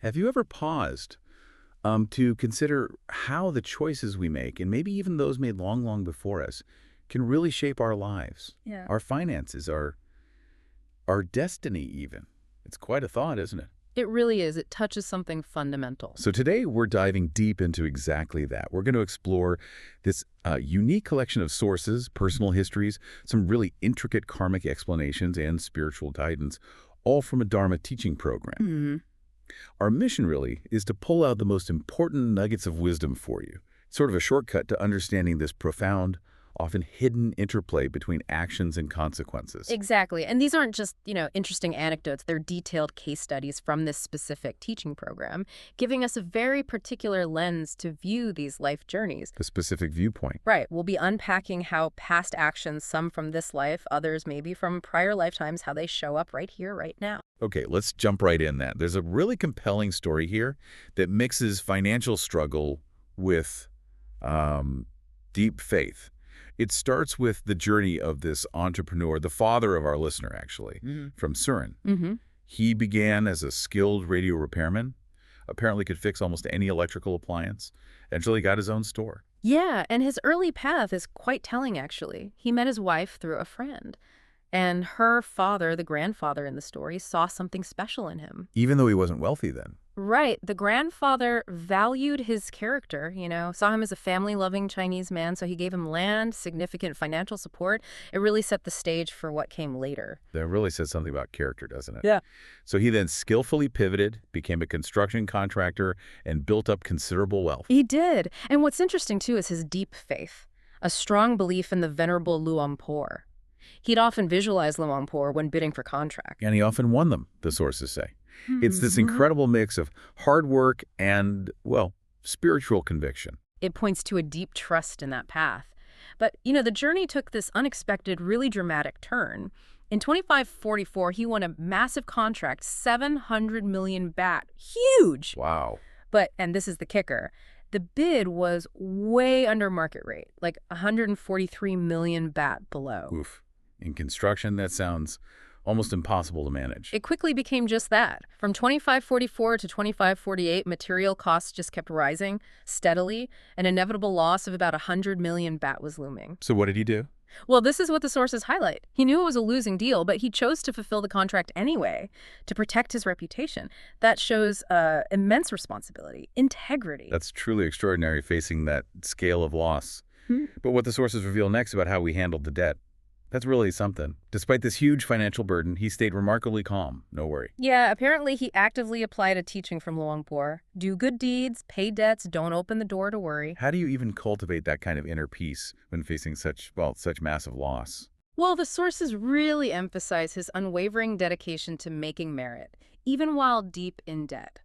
Have you ever paused to consider how the choices we make, and maybe even those made long, long before us, can really shape our lives, Yeah. our finances, our destiny even? It's quite a thought, isn't it? It really is. It touches something fundamental. So today we're diving deep into exactly that. We're going to explore this unique collection of sources, personal histories, some really intricate karmic explanations, and spiritual guidance, all from a Dharma teaching program. Hmm. Our mission really is to pull out the most important nuggets of wisdom for you, sort of a shortcut to understanding this profound, often hidden interplay between actions and consequences. Exactly. And these aren't just, interesting anecdotes. They're detailed case studies from this specific teaching program, giving us a very particular lens to view these life journeys. A specific viewpoint. Right. We'll be unpacking how past actions, some from this life, others maybe from prior lifetimes, how they show up right here, right now. Okay, let's jump right in that. There's a really compelling story here that mixes financial struggle with deep faith. It starts with the journey of this entrepreneur, the father of our listener, actually, from Surin. Mm-hmm. He began as a skilled radio repairman, apparently could fix almost any electrical appliance, eventually got his own store. Yeah, and his early path is quite telling, actually. He met his wife through a friend. And her father, the grandfather in the story, saw something special in him. Even though he wasn't wealthy then. Right. The grandfather valued his character, saw him as a family-loving Chinese man, so he gave him land, significant financial support. It really set the stage for what came later. That really says something about character, doesn't it? Yeah. So he then skillfully pivoted, became a construction contractor, and built up considerable wealth. He did. And what's interesting, too, is his deep faith, a strong belief in the venerable Luang Por. He'd often visualize Luang Por when bidding for contract. And he often won them, the sources say. It's this incredible mix of hard work and, well, spiritual conviction. It points to a deep trust in that path. But, the journey took this unexpected, really dramatic turn. In 2544, he won a massive contract, 700 million baht. Huge! Wow. But, and this is the kicker, the bid was way under market rate, like 143 million baht below. Oof. In construction, that sounds almost impossible to manage. It quickly became just that. From 2544 to 2548, material costs just kept rising steadily. An inevitable loss of about 100 million baht was looming. So what did he do? Well, this is what the sources highlight. He knew it was a losing deal, but he chose to fulfill the contract anyway to protect his reputation. That shows immense responsibility, integrity. That's truly extraordinary, facing that scale of loss. But what the sources reveal next about how we handled the debt, that's really something. Despite this huge financial burden, he stayed remarkably calm. No worry. Yeah, apparently he actively applied a teaching from Luang Por. Do good deeds, pay debts, don't open the door to worry. How do you even cultivate that kind of inner peace when facing such massive loss? Well, the sources really emphasize his unwavering dedication to making merit, even while deep in debt.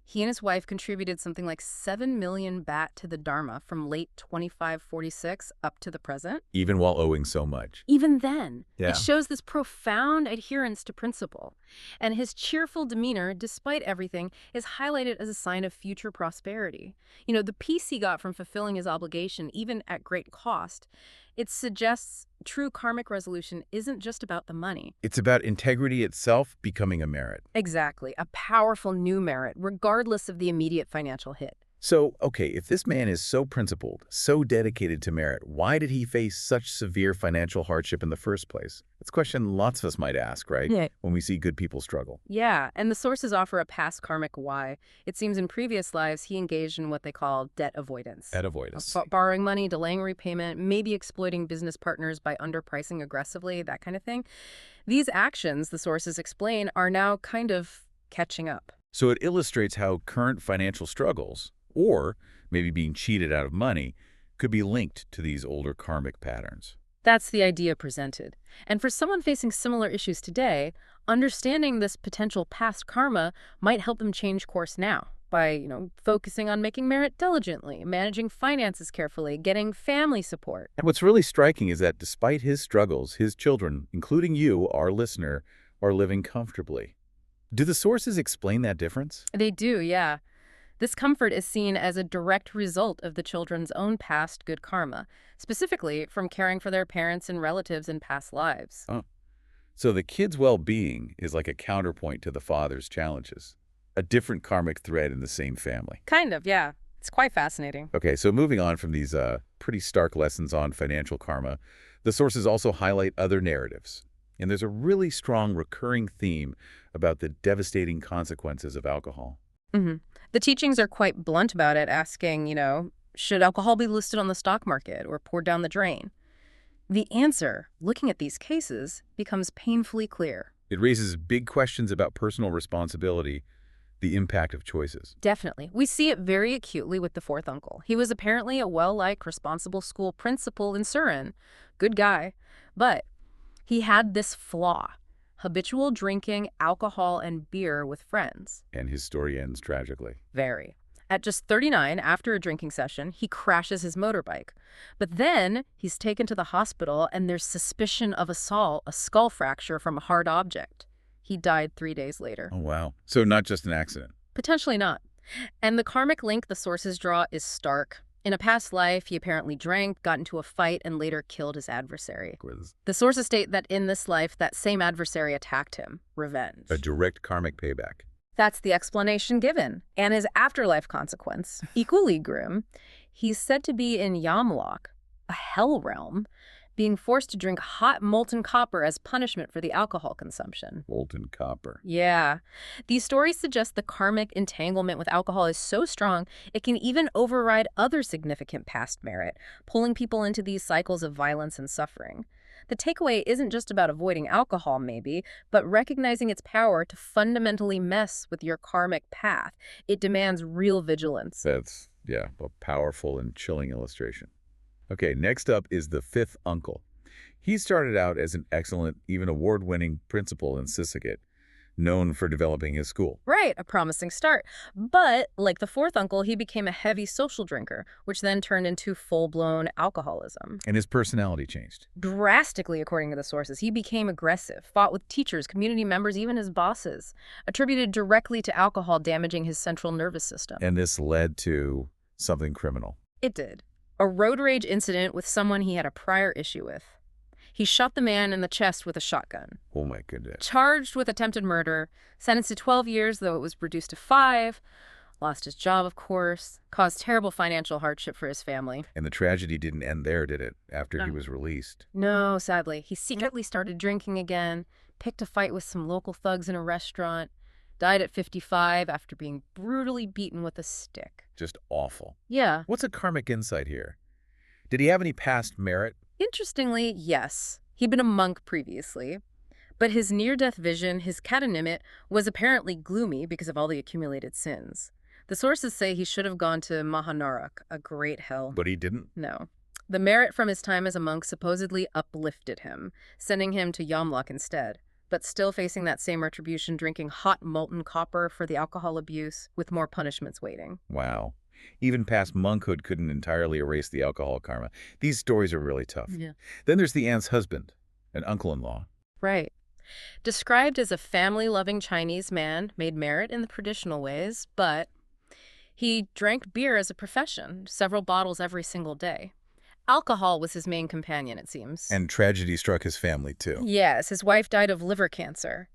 He and his wife contributed something like 7 million baht to the Dharma from late 2546 up to the present. Even while owing so much. Even then, Yeah. It shows this profound adherence to principle. And his cheerful demeanor, despite everything, is highlighted as a sign of future prosperity. The peace he got from fulfilling his obligation, even at great cost, it suggests true karmic resolution isn't just about the money. It's about integrity itself becoming a merit. Exactly, a powerful new merit, regardless of the immediate financial hit. So, okay, if this man is so principled, so dedicated to merit, why did he face such severe financial hardship in the first place? That's a question lots of us might ask, right? Yeah. When we see good people struggle. Yeah, and the sources offer a past karmic why. It seems in previous lives he engaged in what they call debt avoidance. Debt avoidance. Borrowing money, delaying repayment, maybe exploiting business partners by underpricing aggressively, that kind of thing. These actions, the sources explain, are now kind of catching up. So it illustrates how current financial struggles, or maybe being cheated out of money, could be linked to these older karmic patterns. That's the idea presented. And for someone facing similar issues today, understanding this potential past karma might help them change course now by, focusing on making merit diligently, managing finances carefully, getting family support. And what's really striking is that despite his struggles, his children, including you, our listener, are living comfortably. Do the sources explain that difference? They do, yeah. This comfort is seen as a direct result of the children's own past good karma, specifically from caring for their parents and relatives in past lives. Oh. So the kid's well-being is like a counterpoint to the father's challenges. a different karmic thread in the same family. Kind of, yeah. It's quite fascinating. Okay, so moving on from these pretty stark lessons on financial karma, the sources also highlight other narratives. And there's a really strong recurring theme about the devastating consequences of alcohol. hmm The teachings are quite blunt about it, asking, should alcohol be listed on the stock market or poured down the drain? The answer, looking at these cases, becomes painfully clear. It raises big questions about personal responsibility, the impact of choices. Definitely. We see it very acutely with the fourth uncle. He was apparently a well-liked, responsible school principal in Surin. Good guy. But he had this flaw: habitual drinking alcohol and beer with friends. And his story ends tragically. Very. At just 39, after a drinking session, he crashes his motorbike. But then he's taken to the hospital and there's suspicion of assault, a skull fracture from a hard object. He died 3 days later. Oh, wow. So not just an accident. Potentially not. And the karmic link the sources draw is stark. In a past life, he apparently drank, got into a fight, and later killed his adversary. The sources state that in this life, that same adversary attacked him. Revenge. A direct karmic payback. That's the explanation given. And his afterlife consequence, equally grim. He's said to be in Yamlock, a hell realm, being forced to drink hot molten copper as punishment for the alcohol consumption. Molten copper. Yeah. These stories suggest the karmic entanglement with alcohol is so strong, it can even override other significant past merit, pulling people into these cycles of violence and suffering. The takeaway isn't just about avoiding alcohol, maybe, but recognizing its power to fundamentally mess with your karmic path. It demands real vigilance. That's, yeah, a powerful and chilling illustration. Okay, next up is the fifth uncle. He started out as an excellent, even award-winning principal in Sisaket, known for developing his school. Right, a promising start. But, like the fourth uncle, he became a heavy social drinker, which then turned into full-blown alcoholism. And his personality changed. Drastically, according to the sources. He became aggressive, fought with teachers, community members, even his bosses, attributed directly to alcohol damaging his central nervous system. And this led to something criminal. It did. A road rage incident with someone he had a prior issue with. He shot the man in the chest with a shotgun. Oh my goodness. Charged with attempted murder, sentenced to 12 years, though it was reduced to 5, lost his job, of course, caused terrible financial hardship for his family. And the tragedy didn't end there, did it, after he No. was released? No, sadly. He secretly started drinking again, picked a fight with some local thugs in a restaurant, died at 55 after being brutally beaten with a stick. Just awful. Yeah. What's a karmic insight here? Did he have any past merit? Interestingly, yes. He'd been a monk previously, but his near-death vision, his catanimate, was apparently gloomy because of all the accumulated sins. The sources say he should have gone to Mahanarak, a great hell. But he didn't? No. The merit from his time as a monk supposedly uplifted him, sending him to Yamlock instead, but still facing that same retribution, drinking hot molten copper for the alcohol abuse, with more punishments waiting. Wow. Even past monkhood couldn't entirely erase the alcohol karma. These stories are really tough. Yeah. Then there's the aunt's husband, an uncle-in-law. Right. Described as a family-loving Chinese man, made merit in the traditional ways, but he drank beer as a profession, several bottles every single day. Alcohol was his main companion, it seems. And tragedy struck his family, too. Yes, his wife died of liver cancer.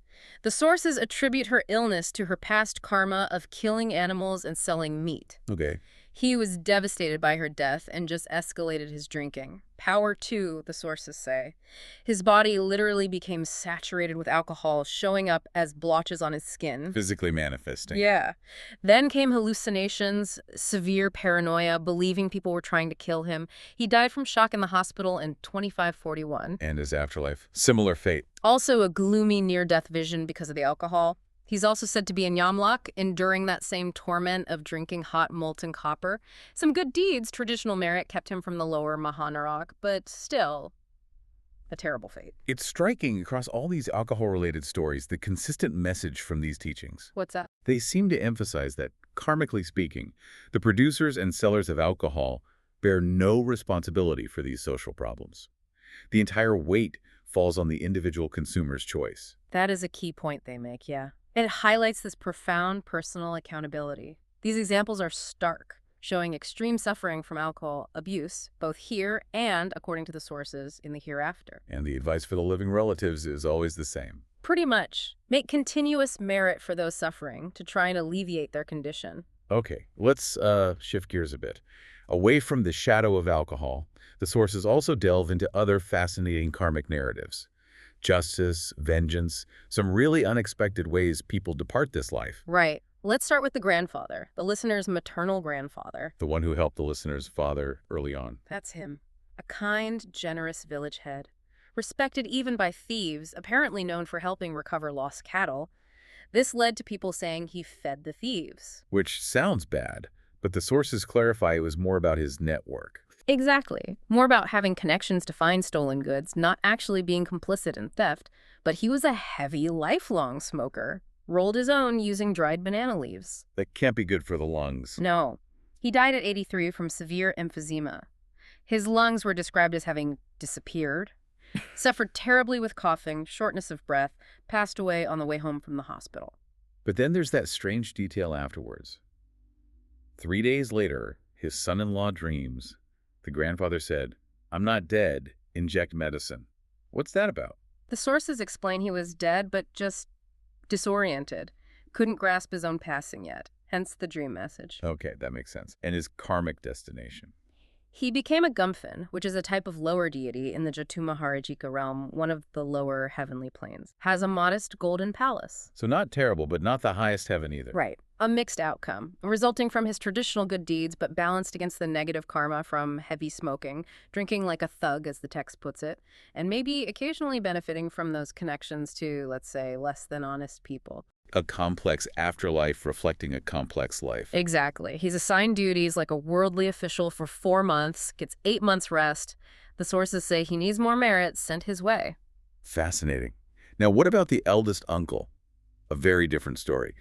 The sources attribute her illness to her past karma of killing animals and selling meat. Okay. He was devastated by her death and just escalated his drinking. Power too, the sources say. His body literally became saturated with alcohol, showing up as blotches on his skin. Physically manifesting. Yeah. Then came hallucinations, severe paranoia, believing people were trying to kill him. He died from shock in the hospital in 2541. And his afterlife. Similar fate. Also a gloomy near-death vision because of the alcohol. He's also said to be in Yamlock, enduring that same torment of drinking hot molten copper. Some good deeds, traditional merit, kept him from the lower Mahanarak, but still, a terrible fate. It's striking across all these alcohol-related stories, the consistent message from these teachings. What's that? They seem to emphasize that, karmically speaking, the producers and sellers of alcohol bear no responsibility for these social problems. The entire weight falls on the individual consumer's choice. That is a key point they make, yeah. It highlights this profound personal accountability. These examples are stark, showing extreme suffering from alcohol abuse, both here and, according to the sources, in the hereafter. And the advice for the living relatives is always the same. Pretty much. Make continuous merit for those suffering to try and alleviate their condition. Okay, let's shift gears a bit. Away from the shadow of alcohol, the sources also delve into other fascinating karmic narratives. Justice, vengeance, some really unexpected ways people depart this life. Right. Let's start with the grandfather, the listener's maternal grandfather. The one who helped the listener's father early on. That's him. A kind, generous village head. Respected even by thieves, apparently known for helping recover lost cattle. This led to people saying he fed the thieves. Which sounds bad, but the sources clarify it was more about his network. Exactly. More about having connections to find stolen goods, not actually being complicit in theft. But he was a heavy, lifelong smoker. Rolled his own using dried banana leaves. That can't be good for the lungs. No. He died at 83 from severe emphysema. His lungs were described as having disappeared, suffered terribly with coughing, shortness of breath, passed away on the way home from the hospital. But then there's that strange detail afterwards. 3 days later, his son-in-law dreams. The grandfather said, "I'm not dead, inject medicine." What's that about? The sources explain he was dead, but just disoriented. Couldn't grasp his own passing yet, hence the dream message. Okay, that makes sense. And his karmic destination. He became a Gumphin, which is a type of lower deity in the Jatumaharajika realm, one of the lower heavenly planes. Has a modest golden palace. So not terrible, but not the highest heaven either. Right. A mixed outcome, resulting from his traditional good deeds, but balanced against the negative karma from heavy smoking, drinking like a thug, as the text puts it, and maybe occasionally benefiting from those connections to, let's say, less than honest people. A complex afterlife reflecting a complex life. Exactly. He's assigned duties like a worldly official for 4 months, gets 8 months rest. The sources say he needs more merit sent his way. Fascinating. Now, what about the eldest uncle? A very different story.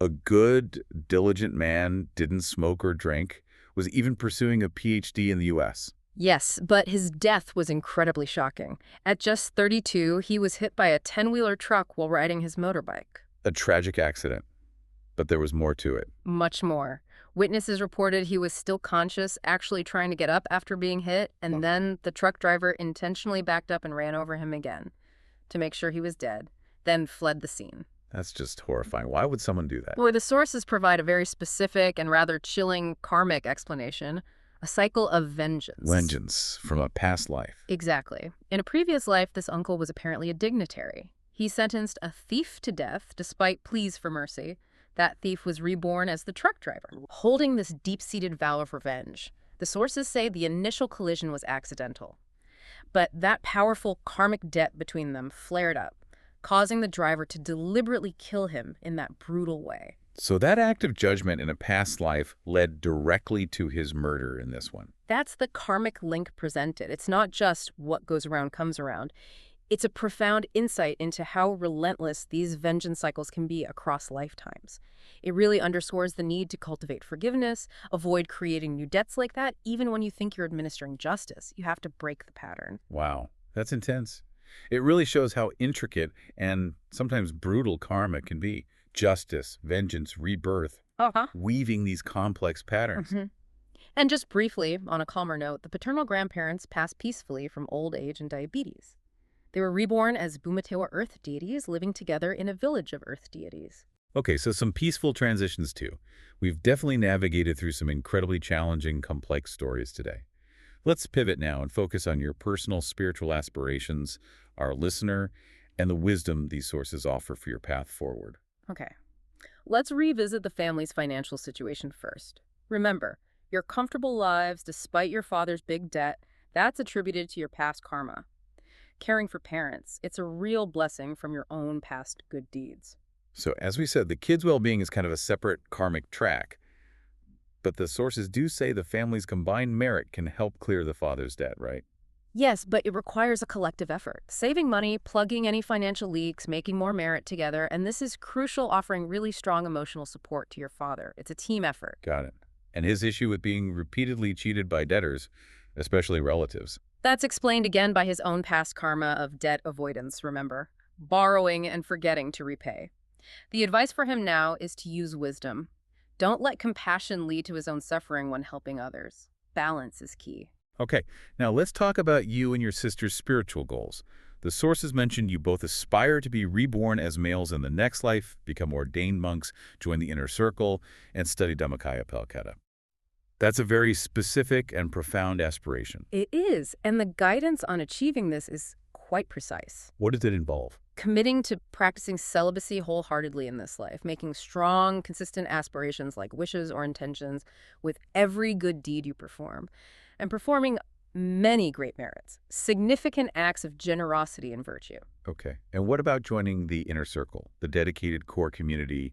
A good, diligent man, didn't smoke or drink, was even pursuing a PhD in the U.S. Yes, but his death was incredibly shocking. At just 32, he was hit by a 10-wheeler truck while riding his motorbike. A tragic accident, but there was more to it. Much more. Witnesses reported he was still conscious, actually trying to get up after being hit, and then the truck driver intentionally backed up and ran over him again to make sure he was dead, then fled the scene. That's just horrifying. Why would someone do that? Well, the sources provide a very specific and rather chilling karmic explanation, a cycle of vengeance. Vengeance from a past life. Exactly. In a previous life, this uncle was apparently a dignitary. He sentenced a thief to death despite pleas for mercy. That thief was reborn as the truck driver, holding this deep-seated vow of revenge. The sources say the initial collision was accidental, but that powerful karmic debt between them flared up, causing the driver to deliberately kill him in that brutal way. So that act of judgment in a past life led directly to his murder in this one. That's the karmic link presented. It's not just what goes around comes around. It's a profound insight into how relentless these vengeance cycles can be across lifetimes. It really underscores the need to cultivate forgiveness, avoid creating new debts like that. Even when you think you're administering justice, you have to break the pattern. Wow, that's intense. It really shows how intricate and sometimes brutal karma can be. Justice, vengeance, rebirth, weaving these complex patterns. And just briefly, on a calmer note, the paternal grandparents passed peacefully from old age and diabetes. They were reborn as Bumatewa earth deities living together in a village of earth deities. Okay, so some peaceful transitions too. We've definitely navigated through some incredibly challenging, complex stories today. Let's pivot now and focus on your personal spiritual aspirations, our listener, and the wisdom these sources offer for your path forward. Okay, let's revisit the family's financial situation first. Remember, your comfortable lives, despite your father's big debt, that's attributed to your past karma. Caring for parents, it's a real blessing from your own past good deeds. So as we said, the kids' well-being is kind of a separate karmic track. But the sources do say the family's combined merit can help clear the father's debt, right? Yes, but it requires a collective effort. Saving money, plugging any financial leaks, making more merit together, and this is crucial, offering really strong emotional support to your father. It's a team effort. Got it. And his issue with being repeatedly cheated by debtors, especially relatives. That's explained again by his own past karma of debt avoidance, remember? Borrowing and forgetting to repay. The advice for him now is to use wisdom. Don't let compassion lead to his own suffering when helping others. Balance is key. Okay, now let's talk about you and your sister's spiritual goals. The sources mention you both aspire to be reborn as males in the next life, become ordained monks, join the inner circle, and study Dhammachayo Pelkata. That's a very specific and profound aspiration. It is, and the guidance on achieving this is quite precise. What does it involve? Committing to practicing celibacy wholeheartedly in this life, making strong, consistent aspirations like wishes or intentions with every good deed you perform, and performing many great merits, significant acts of generosity and virtue. Okay. And what about joining the inner circle, the dedicated core community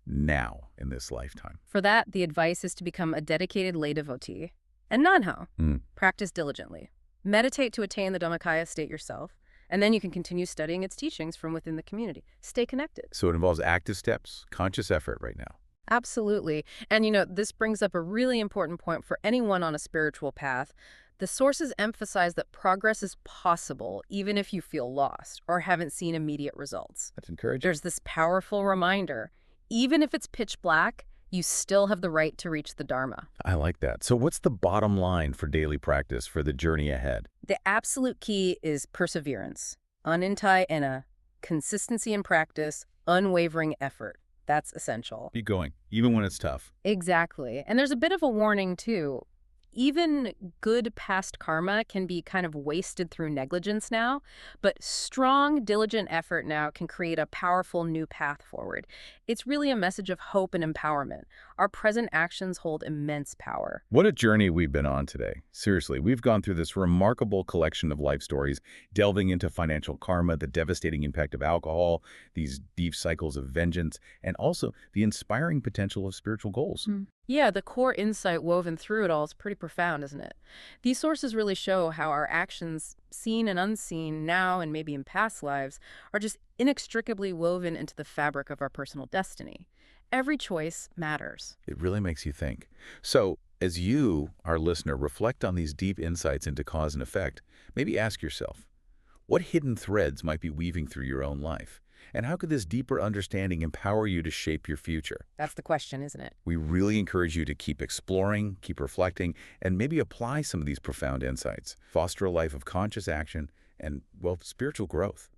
now in this lifetime? For that, the advice is to become a dedicated lay devotee. And nanho, Mm. practice diligently. Meditate to attain the Dhammakaya state yourself, and then you can continue studying its teachings from within the community. Stay connected. So it involves active steps, conscious effort right now. Absolutely. And this brings up a really important point for anyone on a spiritual path. The sources emphasize that progress is possible even if you feel lost or haven't seen immediate results. That's encouraging. There's this powerful reminder. Even if it's pitch black, you still have the right to reach the Dharma. I like that. So what's the bottom line for daily practice for the journey ahead? The absolute key is perseverance, anintai ena, consistency in practice, unwavering effort. That's essential. Keep going, even when it's tough. Exactly. And there's a bit of a warning, too. Even good past karma can be kind of wasted through negligence now, but strong, diligent effort now can create a powerful new path forward. It's really a message of hope and empowerment. Our present actions hold immense power. What a journey we've been on today. Seriously, we've gone through this remarkable collection of life stories, delving into financial karma, the devastating impact of alcohol, these deep cycles of vengeance, and also the inspiring potential of spiritual goals. Yeah, the core insight woven through it all is pretty profound, isn't it? These sources really show how our actions, seen and unseen now and maybe in past lives, are just inextricably woven into the fabric of our personal destiny. Every choice matters. It really makes you think. So, as you, our listener, reflect on these deep insights into cause and effect, maybe ask yourself, what hidden threads might be weaving through your own life? And how could this deeper understanding empower you to shape your future? That's the question, isn't it? We really encourage you to keep exploring, keep reflecting, and maybe apply some of these profound insights. Foster a life of conscious action and, well, spiritual growth.